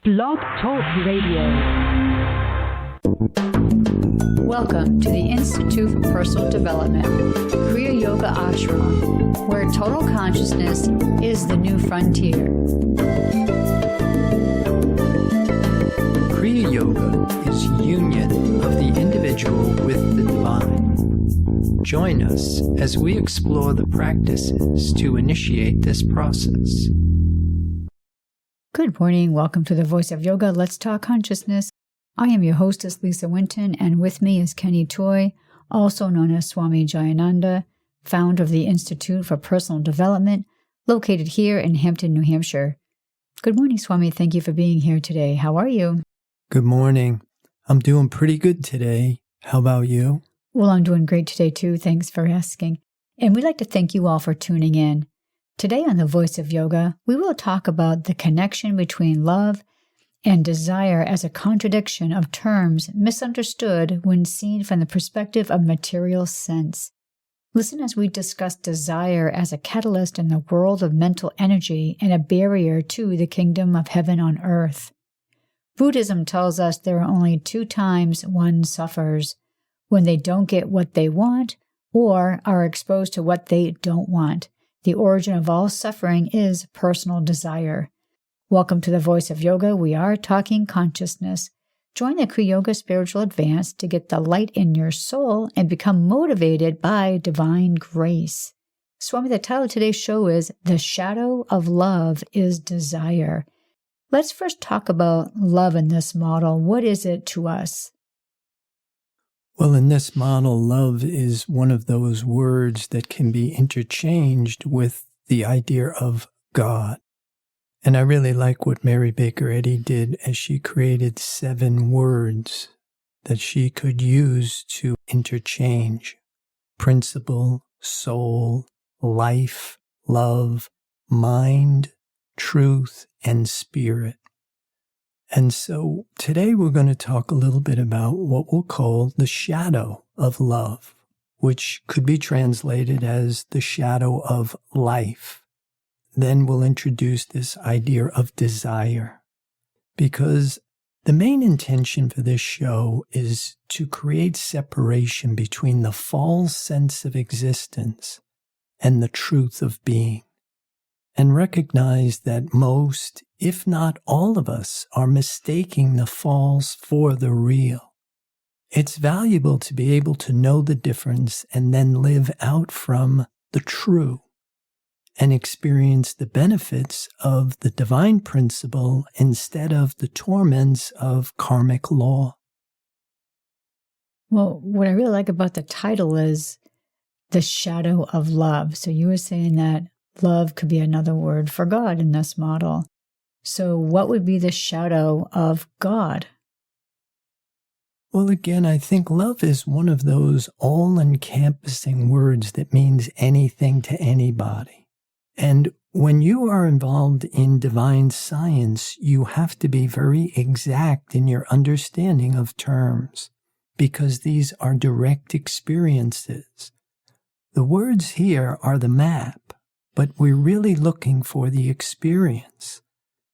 Blog Talk Radio. Welcome to the Institute for Personal Development, Kriya Yoga Ashram, where total consciousness is the new frontier. Kriya Yoga is union of the individual with the divine. Join us as we explore the practices to initiate this process. Good morning. Welcome to the Voice of Yoga. Let's talk consciousness. I am your hostess, Winton, and with me is Kenny Toy, also known as Swami Jayananda, founder of the Institute for Personal Development, located here in Hampton, New Hampshire. Good morning, Swami. Thank you for being here today. How are you? Good morning. I'm doing pretty good today. How about you? Well, I'm doing great today, too. Thanks for asking. And we'd like to thank you all for tuning in. Today on The Voice of Yoga, we will talk about the connection between love and desire as a contradiction of terms misunderstood when seen from the perspective of material sense. Listen as we discuss desire as a catalyst in the world of mental energy and a barrier to the kingdom of heaven on earth. Buddhism tells us there are only two times one suffers: when they don't get what they want or are exposed to what they don't want. The origin of all suffering is personal desire. Welcome to the Voice of Yoga. We are talking consciousness. Join the Kriya Yoga Spiritual Advance to get the light in your soul and become motivated by divine grace. Swami, the title of today's show is The Shadow of Love is Desire. Let's first talk about love in this model. What is it to us? Well, in this model, love is one of those words that can be interchanged with the idea of God. And I really like what Mary Baker Eddy did as she created 7 words that she could use to interchange: principle, soul, life, love, mind, truth, and spirit. And so today we're going to talk a little bit about what we'll call the shadow of love, which could be translated as the shadow of life. Then we'll introduce this idea of desire, because the main intention for this show is to create separation between the false sense of existence and the truth of being, and recognize that most, if not all of us, are mistaking the false for the real. It's valuable to be able to know the difference and then live out from the true and experience the benefits of the divine principle instead of the torments of karmic law. Well, what I really like about the title is The Shadow of Love. So you were saying that love could be another word for God in this model. So what would be the shadow of God? Well, again, I think love is one of those all-encompassing words that means anything to anybody. And when you are involved in divine science, you have to be very exact in your understanding of terms, because these are direct experiences. The words here are the map, but we're really looking for the experience.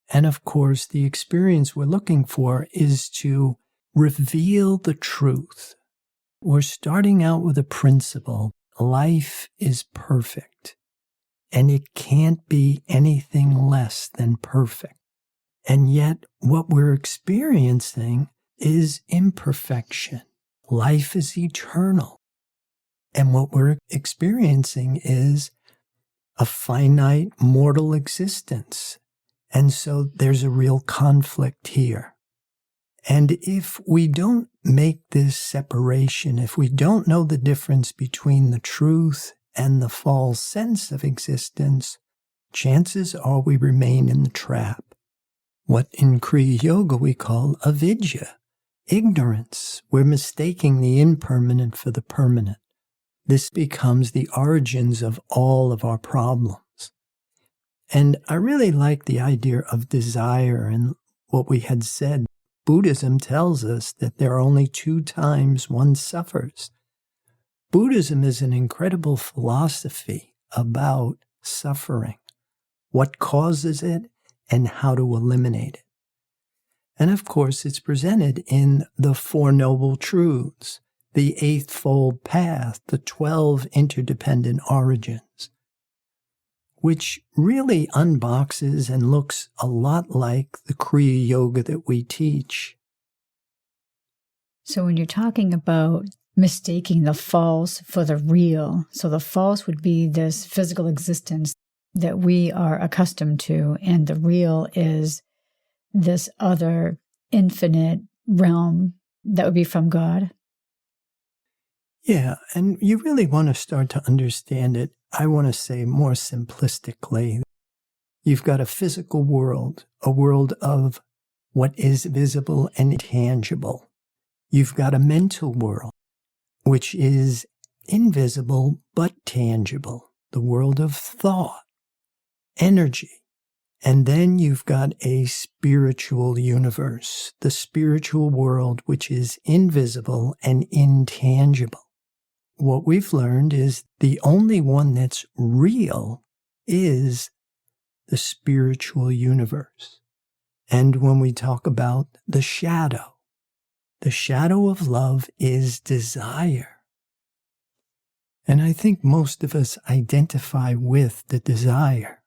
And of course, the experience we're looking for is to reveal the truth. We're starting out with a principle: life is perfect, and it can't be anything less than perfect. And yet, what we're experiencing is imperfection. Life is eternal. And what we're experiencing is a finite mortal existence. And so there's a real conflict here. And if we don't make this separation, if we don't know the difference between the truth and the false sense of existence, chances are we remain in the trap. What in Kriya Yoga we call avidya, ignorance. We're mistaking the impermanent for the permanent. This becomes the origins of all of our problems. And I really like the idea of desire and what we had said. Buddhism tells us that there are only 2 times one suffers. Buddhism is an incredible philosophy about suffering, what causes it, and how to eliminate it. And of course, it's presented in the Four Noble Truths, the Eightfold Path, the 12 Interdependent Origins, which really unboxes and looks a lot like the Kriya Yoga that we teach. So when you're talking about mistaking the false for the real, so the false would be this physical existence that we are accustomed to, and the real is this other infinite realm that would be from God. Yeah, and you really want to start to understand it, I want to say more simplistically. You've got a physical world, a world of what is visible and tangible. You've got a mental world, which is invisible but tangible, the world of thought, energy. And then you've got a spiritual universe, the spiritual world, which is invisible and intangible. What we've learned is the only one that's real is the spiritual universe. And when we talk about the shadow of love is desire. And I think most of us identify with the desire,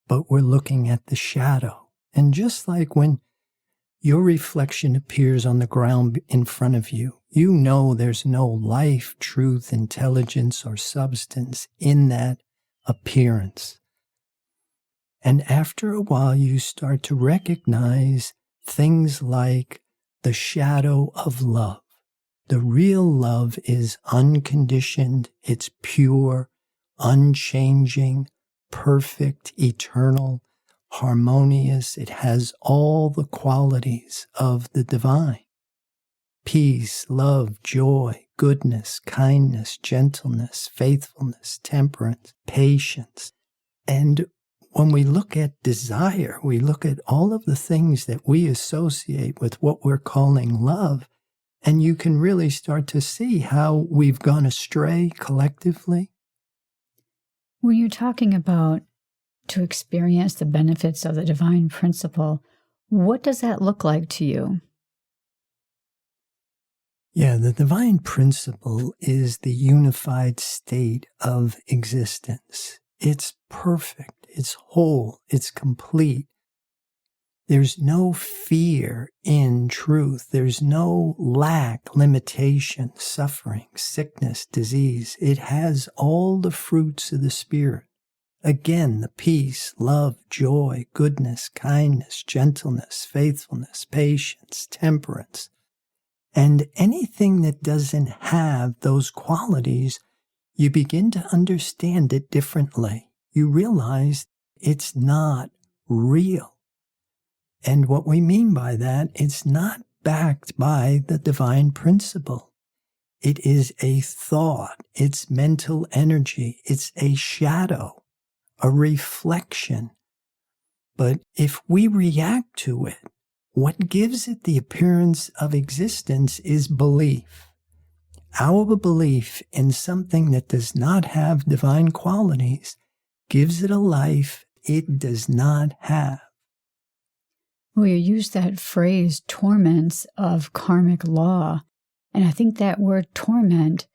but we're looking at the shadow. And just like when your reflection appears on the ground in front of you, you know there's no life, truth, intelligence, or substance in that appearance. And after a while, you start to recognize things like the shadow of love. The real love is unconditioned, it's pure, unchanging, perfect, eternal, harmonious. It has all the qualities of the divine. Peace, love, joy, goodness, kindness, gentleness, faithfulness, temperance, patience. And when we look at desire, we look at all of the things that we associate with what we're calling love, and you can really start to see how we've gone astray collectively. When you're talking about to experience the benefits of the divine principle, what does that look like to you? Yeah, the divine principle is the unified state of existence. It's perfect, it's whole, it's complete. There's no fear in truth. There's no lack, limitation, suffering, sickness, disease. It has all the fruits of the Spirit. Again, the peace, love, joy, goodness, kindness, gentleness, faithfulness, patience, temperance. And anything that doesn't have those qualities, you begin to understand it differently. You realize it's not real. And what we mean by that, it's not backed by the divine principle. It is a thought, it's mental energy, it's a shadow, a reflection. But if we react to it, what gives it the appearance of existence is belief. Our belief in something that does not have divine qualities gives it a life it does not have. Well, you use that phrase, torments of karmic law. And I think that word torment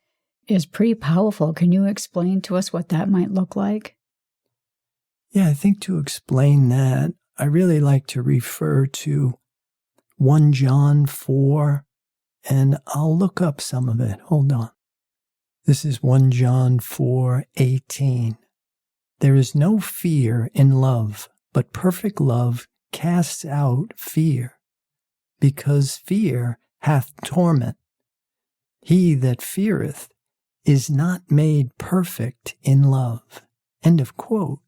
is pretty powerful. Can you explain to us what that might look like? Yeah, I think to explain that, I really like to refer to 1 John 4, and I'll look up some of it. Hold on. This is 1 John 4:18. There is no fear in love, but perfect love casts out fear, because fear hath torment. He that feareth is not made perfect in love. End of quote.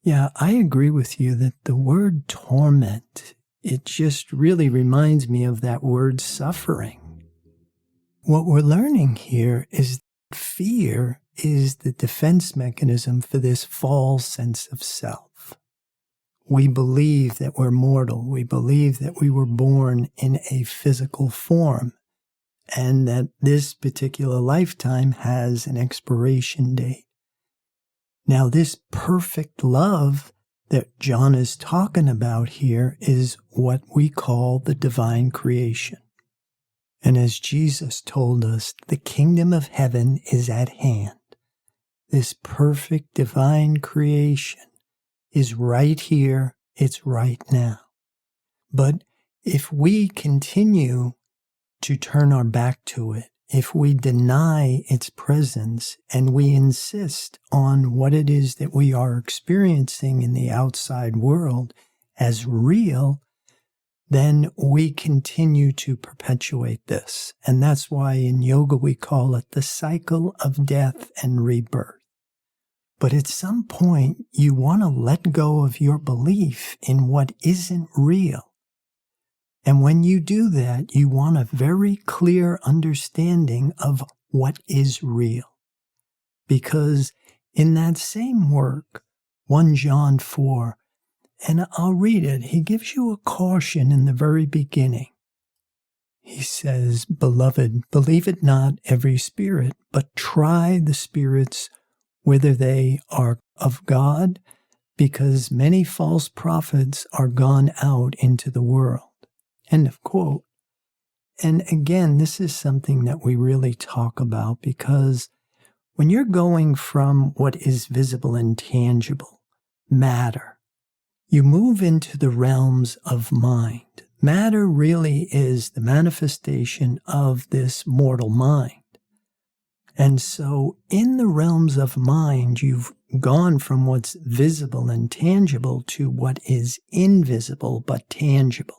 Yeah, I agree with you that the word torment, it just really reminds me of that word suffering. What we're learning here is fear is the defense mechanism for this false sense of self. We believe that we're mortal. We believe that we were born in a physical form and that this particular lifetime has an expiration date. Now, this perfect love that John is talking about here is what we call the divine creation. And as Jesus told us, the kingdom of heaven is at hand. This perfect divine creation is right here, it's right now. But if we continue to turn our back to it, if we deny its presence and we insist on what it is that we are experiencing in the outside world as real, then we continue to perpetuate this. And that's why in yoga we call it the cycle of death and rebirth. But at some point, you want to let go of your belief in what isn't real. And when you do that, you want a very clear understanding of what is real. Because in that same work, 1 John 4, and I'll read it, he gives you a caution in the very beginning. He says, "Beloved, believe it not every spirit, but try the spirits whether they are of God, because many false prophets are gone out into the world." End of quote. And again, this is something that we really talk about, because when you're going from what is visible and tangible, matter, you move into the realms of mind. Matter really is the manifestation of this mortal mind. And so in the realms of mind, you've gone from what's visible and tangible to what is invisible but tangible.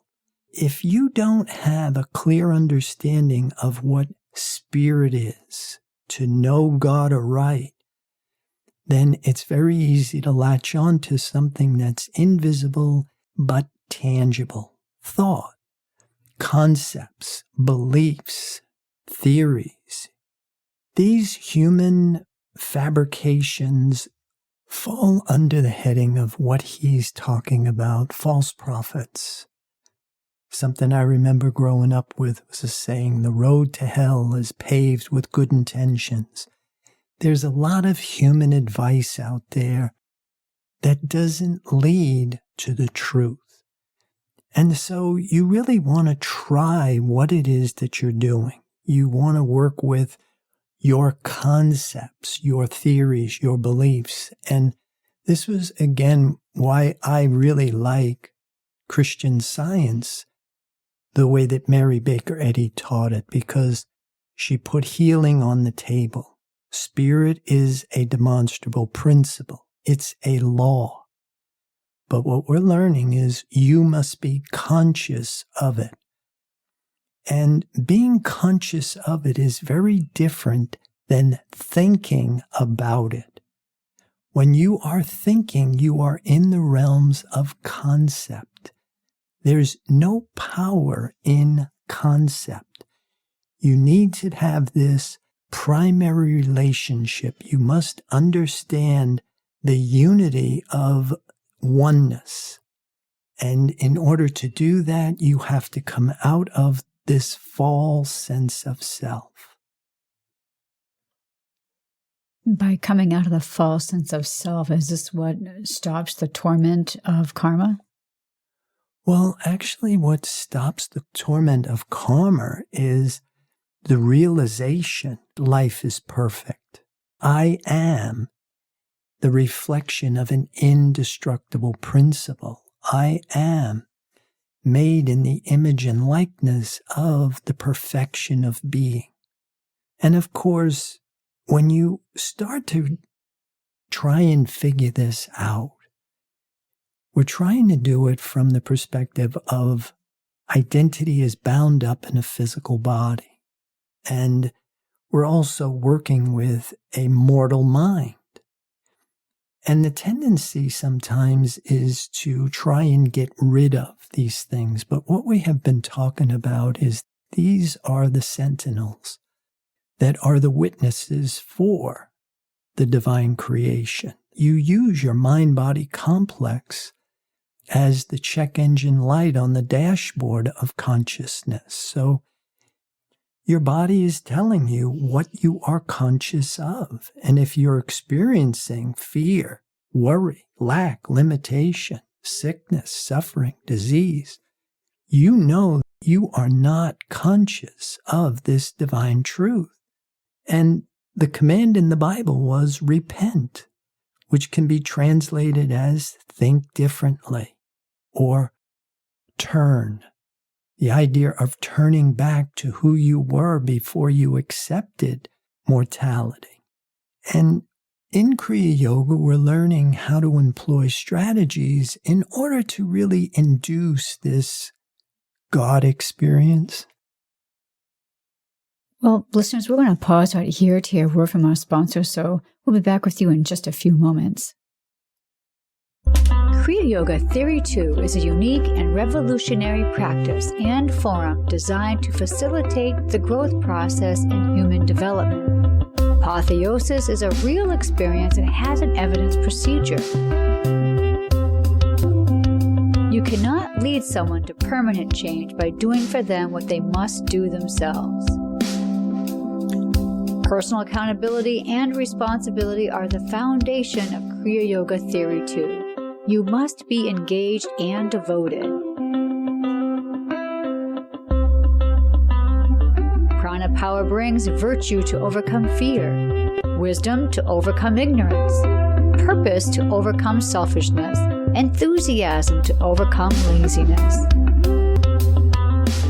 If you don't have a clear understanding of what spirit is, to know God aright, then it's very easy to latch on to something that's invisible but tangible. Thought, concepts, beliefs, theories. These human fabrications fall under the heading of what he's talking about, false prophets. Something I remember growing up with was a saying, the road to hell is paved with good intentions. There's a lot of human advice out there that doesn't lead to the truth. And so you really want to try what it is that you're doing. You want to work with your concepts, your theories, your beliefs. And this was, again, why I really like Christian Science, the way that Mary Baker Eddy taught it, because she put healing on the table. Spirit is a demonstrable principle. It's a law. But what we're learning is you must be conscious of it. And being conscious of it is very different than thinking about it. When you are thinking, you are in the realms of concept. There's no power in concept. You need to have this primary relationship. You must understand the unity of oneness. And in order to do that, you have to come out of this false sense of self. By coming out of the false sense of self, is this what stops the torment of karma? Well, actually, what stops the torment of karma is the realization life is perfect. I am the reflection of an indestructible principle. I am made in the image and likeness of the perfection of being. And of course, when you start to try and figure this out, we're trying to do it from the perspective of identity is bound up in a physical body. And we're also working with a mortal mind. And the tendency sometimes is to try and get rid of these things. But what we have been talking about is these are the sentinels that are the witnesses for the divine creation. You use your mind-body complex as the check engine light on the dashboard of consciousness. So your body is telling you what you are conscious of. And if you're experiencing fear, worry, lack, limitation, sickness, suffering, disease, you know you are not conscious of this divine truth. And the command in the Bible was repent, which can be translated as think differently or turn. The idea of turning back to who you were before you accepted mortality. And in Kriya Yoga, we're learning how to employ strategies in order to really induce this God experience. Well, listeners, we're going to pause right here to hear a word from our sponsor, so we'll be back with you in just a few moments. Kriya Yoga Theory 2 is a unique and revolutionary practice and forum designed to facilitate the growth process in human development. Apotheosis is a real experience and has an evidence procedure. You cannot lead someone to permanent change by doing for them what they must do themselves. Personal accountability and responsibility are the foundation of Kriya Yoga Theory 2. You must be engaged and devoted. Prana power brings virtue to overcome fear, wisdom to overcome ignorance, purpose to overcome selfishness, enthusiasm to overcome laziness.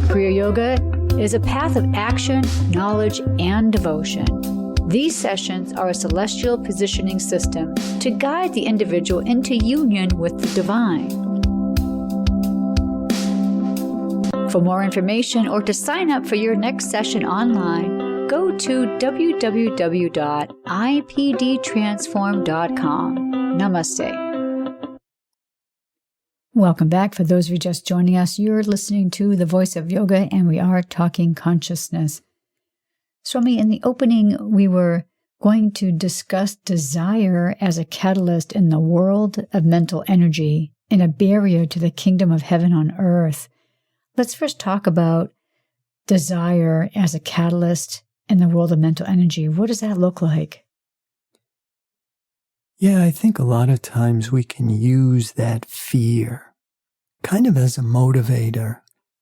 Kriya Yoga is a path of action, knowledge, and devotion. These sessions are a celestial positioning system to guide the individual into union with the divine. For more information or to sign up for your next session online, go to www.ipdtransform.com. Namaste. Welcome back. For those of you just joining us, you're listening to The Voice of Yoga, and we are talking consciousness. Swami, in the opening, we were going to discuss desire as a catalyst in the world of mental energy and a barrier to the kingdom of heaven on earth. Let's first talk about desire as a catalyst in the world of mental energy. What does that look like? Yeah, I think a lot of times we can use that fear kind of as a motivator.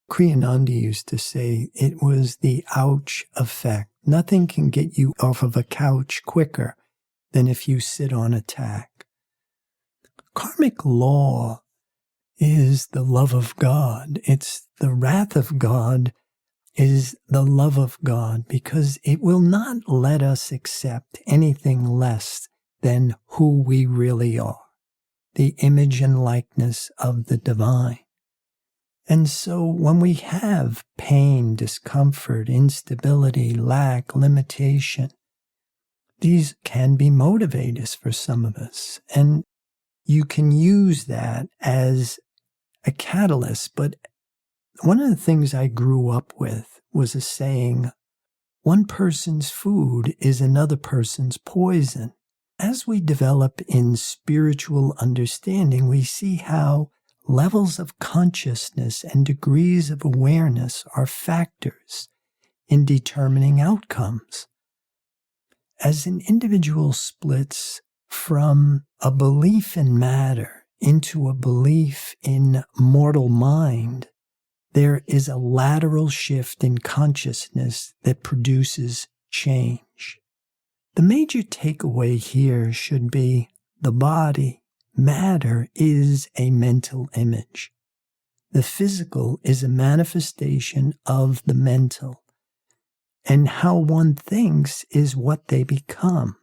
Jayananda used to say it was the ouch effect. Nothing can get you off of a couch quicker than if you sit on a tack. Karmic law is the love of God. It's the wrath of God is the love of God, because it will not let us accept anything less than who we really are, the image and likeness of the divine. And so when we have pain, discomfort, instability, lack, limitation, these can be motivators for some of us. And you can use that as a catalyst. But one of the things I grew up with was a saying, one person's food is another person's poison. As we develop in spiritual understanding, we see how levels of consciousness and degrees of awareness are factors in determining outcomes. As an individual splits from a belief in matter into a belief in mortal mind, there is a lateral shift in consciousness that produces change. The major takeaway here should be the body, matter, is a mental image. The physical is a manifestation of the mental, and how one thinks is what they become.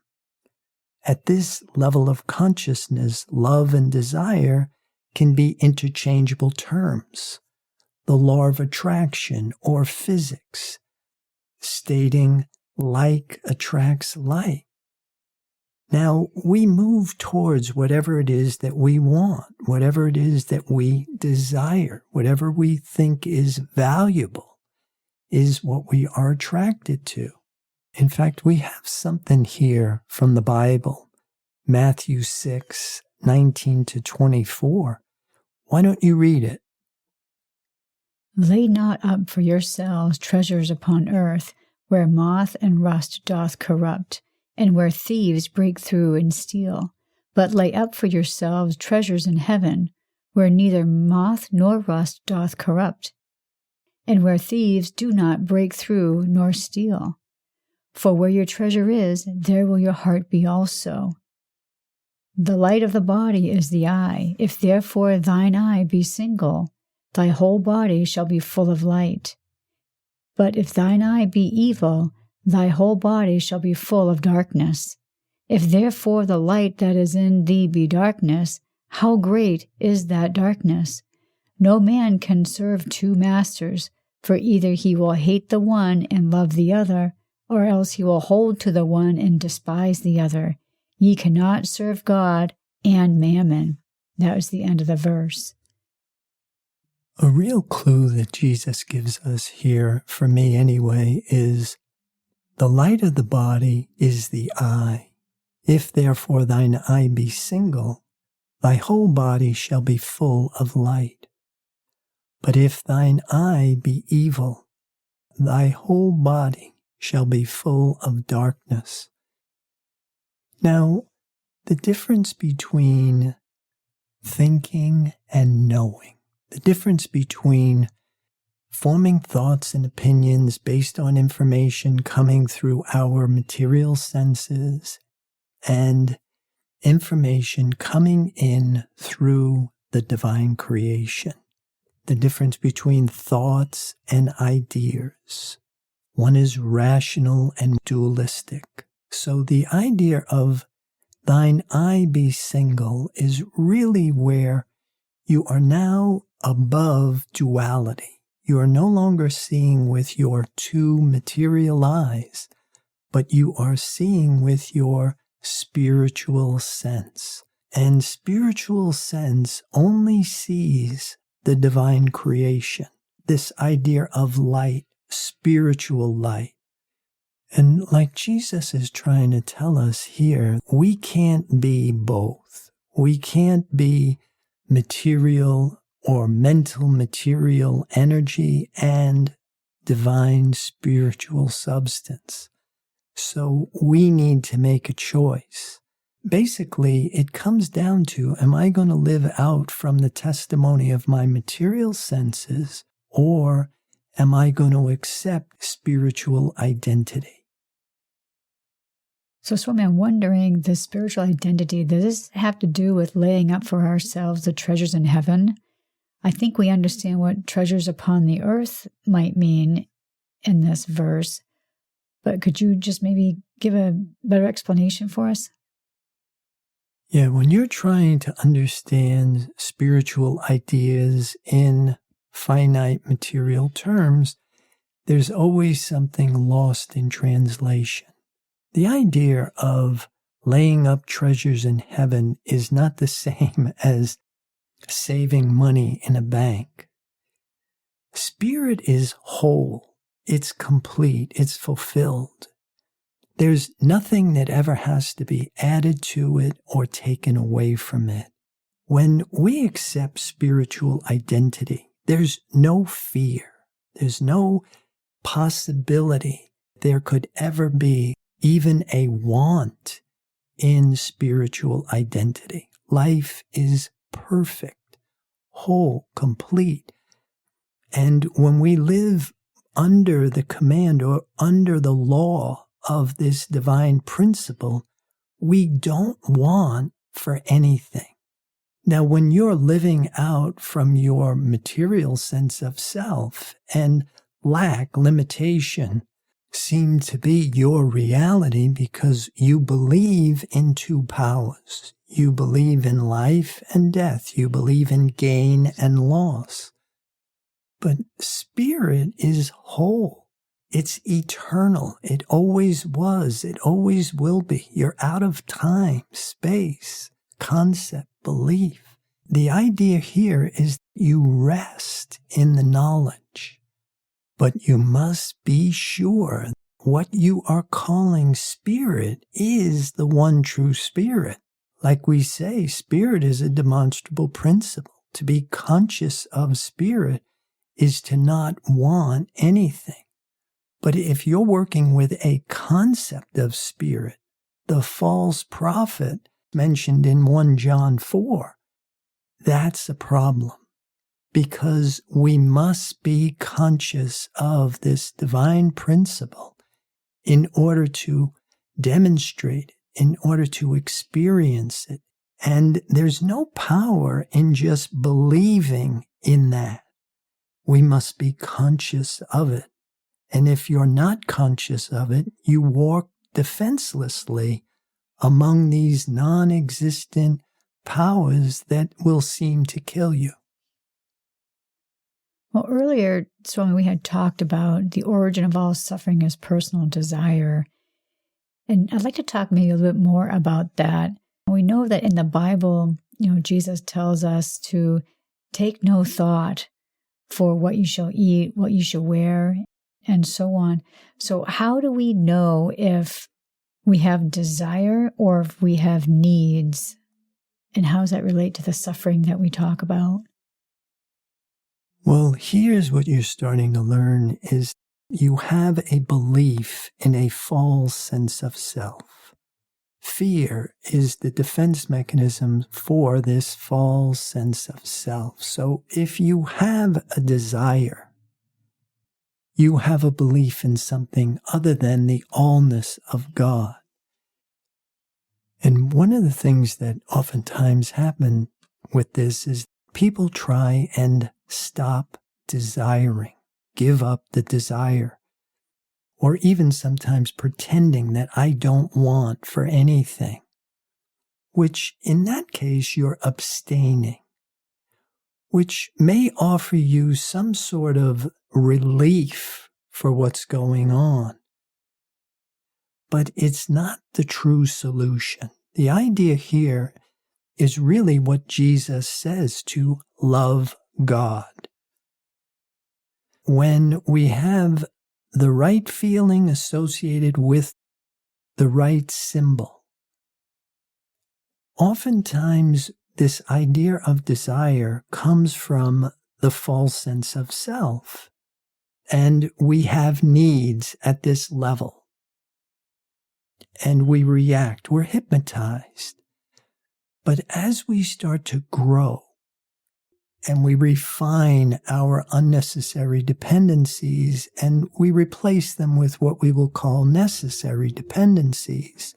At this level of consciousness, love and desire can be interchangeable terms. The law of attraction or physics, stating like attracts like. Now, we move towards whatever it is that we want, whatever it is that we desire, whatever we think is valuable is what we are attracted to. In fact, we have something here from the Bible, Matthew 6:19-24. Why don't you read it? Lay not up for yourselves treasures upon earth, where moth and rust doth corrupt, and where thieves break through and steal. but lay up for yourselves treasures in heaven, where neither moth nor rust doth corrupt, and where thieves do not break through nor steal. For where your treasure is, there will your heart be also. The light of the body is the eye. If therefore thine eye be single, thy whole body shall be full of light. But if thine eye be evil, thy whole body shall be full of darkness. If therefore the light that is in thee be darkness, how great is that darkness? No man can serve two masters, for either he will hate the one and love the other, or else he will hold to the one and despise the other. Ye cannot serve God and mammon. That was the end of the verse. A real clue that Jesus gives us here, for me anyway, is the light of the body is the eye. If therefore thine eye be single, thy whole body shall be full of light. But if thine eye be evil, thy whole body shall be full of darkness. Now, the difference between thinking and knowing, the difference between forming thoughts and opinions based on information coming through our material senses and information coming in through the divine creation, the difference between thoughts and ideas. One is rational and dualistic. So the idea of thine eye be single is really where you are now above duality. You are no longer seeing with your two material eyes, but you are seeing with your spiritual sense. And spiritual sense only sees the divine creation, this idea of light, spiritual light. And like Jesus is trying to tell us here, we can't be both. We can't be material or mental material energy and divine spiritual substance. So we need to make a choice. Basically, it comes down to, am I going to live out from the testimony of my material senses, or am I going to accept spiritual identity? So, Swami, I'm wondering, the spiritual identity, does this have to do with laying up for ourselves the treasures in heaven? I think we understand what treasures upon the earth might mean in this verse, but could you just maybe give a better explanation for us? Yeah, when you're trying to understand spiritual ideas in finite material terms, there's always something lost in translation. The idea of laying up treasures in heaven is not the same as saving money in a bank. Spirit is whole, it's complete, it's fulfilled. There's nothing that ever has to be added to it or taken away from it. When we accept spiritual identity, there's no fear. There's no possibility there could ever be even a want in spiritual identity. Life is perfect, whole, complete. And when we live under the command or under the law of this divine principle, we don't want for anything. Now, when you're living out from your material sense of self and lack, limitation, seem to be your reality because you believe in two powers. You believe in life and death. You believe in gain and loss. But spirit is whole. It's eternal. It always was. It always will be. You're out of time, space, concept, belief. The idea here is you rest in the knowledge, but you must be sure what you are calling spirit is the one true spirit. Like we say, spirit is a demonstrable principle. To be conscious of spirit is to not want anything. But if you're working with a concept of spirit, the false prophet mentioned in 1 John 4. That's a problem, because we must be conscious of this divine principle in order to demonstrate it, in order to experience it. And there's no power in just believing in that. We must be conscious of it. And if you're not conscious of it, you walk defenselessly among these non-existent powers that will seem to kill you. Well, earlier, Swami, we had talked about the origin of all suffering as personal desire. And I'd like to talk maybe a little bit more about that. We know that in the Bible, Jesus tells us to take no thought for what you shall eat, what you shall wear, and so on. So how do we know if we have desire or if we have needs? And how does that relate to the suffering that we talk about? Well, here's what you're starting to learn is you have a belief in a false sense of self. Fear is the defense mechanism for this false sense of self. So if you have a desire, you have a belief in something other than the allness of God. And one of the things that oftentimes happen with this is people try and stop desiring, give up the desire, or even sometimes pretending that I don't want for anything, which in that case you're abstaining, which may offer you some sort of relief for what's going on. But it's not the true solution. The idea here is really what Jesus says, to love God. When we have the right feeling associated with the right symbol, oftentimes this idea of desire comes from the false sense of self, and we have needs at this level. And we react, we're hypnotized. But as we start to grow and we refine our unnecessary dependencies and we replace them with what we will call necessary dependencies,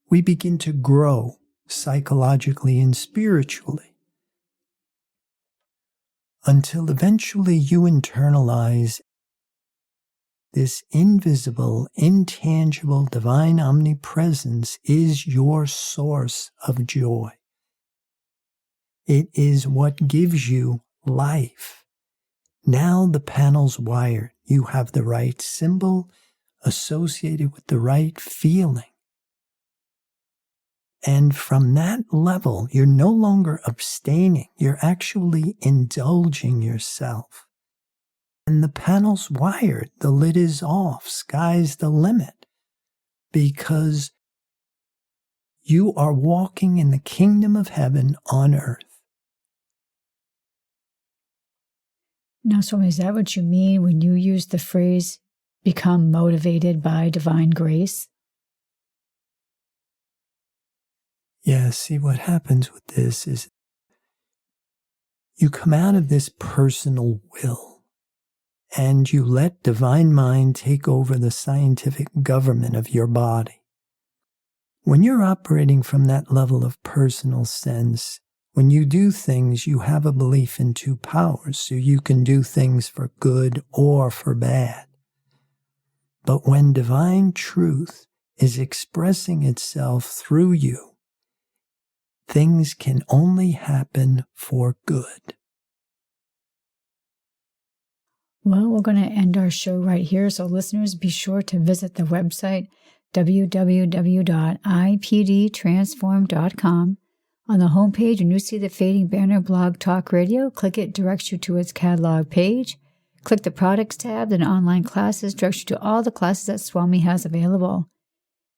we begin to grow psychologically and spiritually until eventually you internalize this invisible, intangible, divine omnipresence is your source of joy. It is what gives you life. Now the panel's wired. You have the right symbol associated with the right feeling. And from that level, you're no longer abstaining. You're actually indulging yourself. And the panel's wired, the lid is off, sky's the limit, because you are walking in the kingdom of heaven on earth. Now, Swami, is that what you mean when you use the phrase, become motivated by divine grace? Yeah, see, what happens with this is you come out of this personal will, and you let divine mind take over the scientific government of your body. When you're operating from that level of personal sense, when you do things, you have a belief in two powers, so you can do things for good or for bad. But when divine truth is expressing itself through you, things can only happen for good. Well, we're going to end our show right here, so listeners, be sure to visit the website www.ipdtransform.com. On the homepage, when you see the fading banner Blog Talk Radio, click it, directs you to its catalog page. Click the Products tab, then Online Classes directs you to all the classes that Swami has available.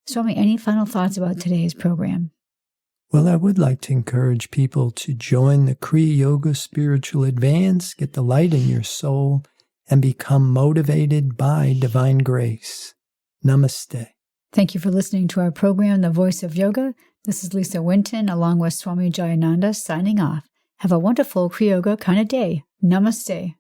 Swami, any final thoughts about today's program? Well, I would like to encourage people to join the Kriya Yoga Spiritual Advance, get the light in your soul, and become motivated by divine grace. Namaste. Thank you for listening to our program, The Voice of Yoga. This is Lisa Winton, along with Swami Jayananda, signing off. Have a wonderful Kriya Yoga kind of day. Namaste.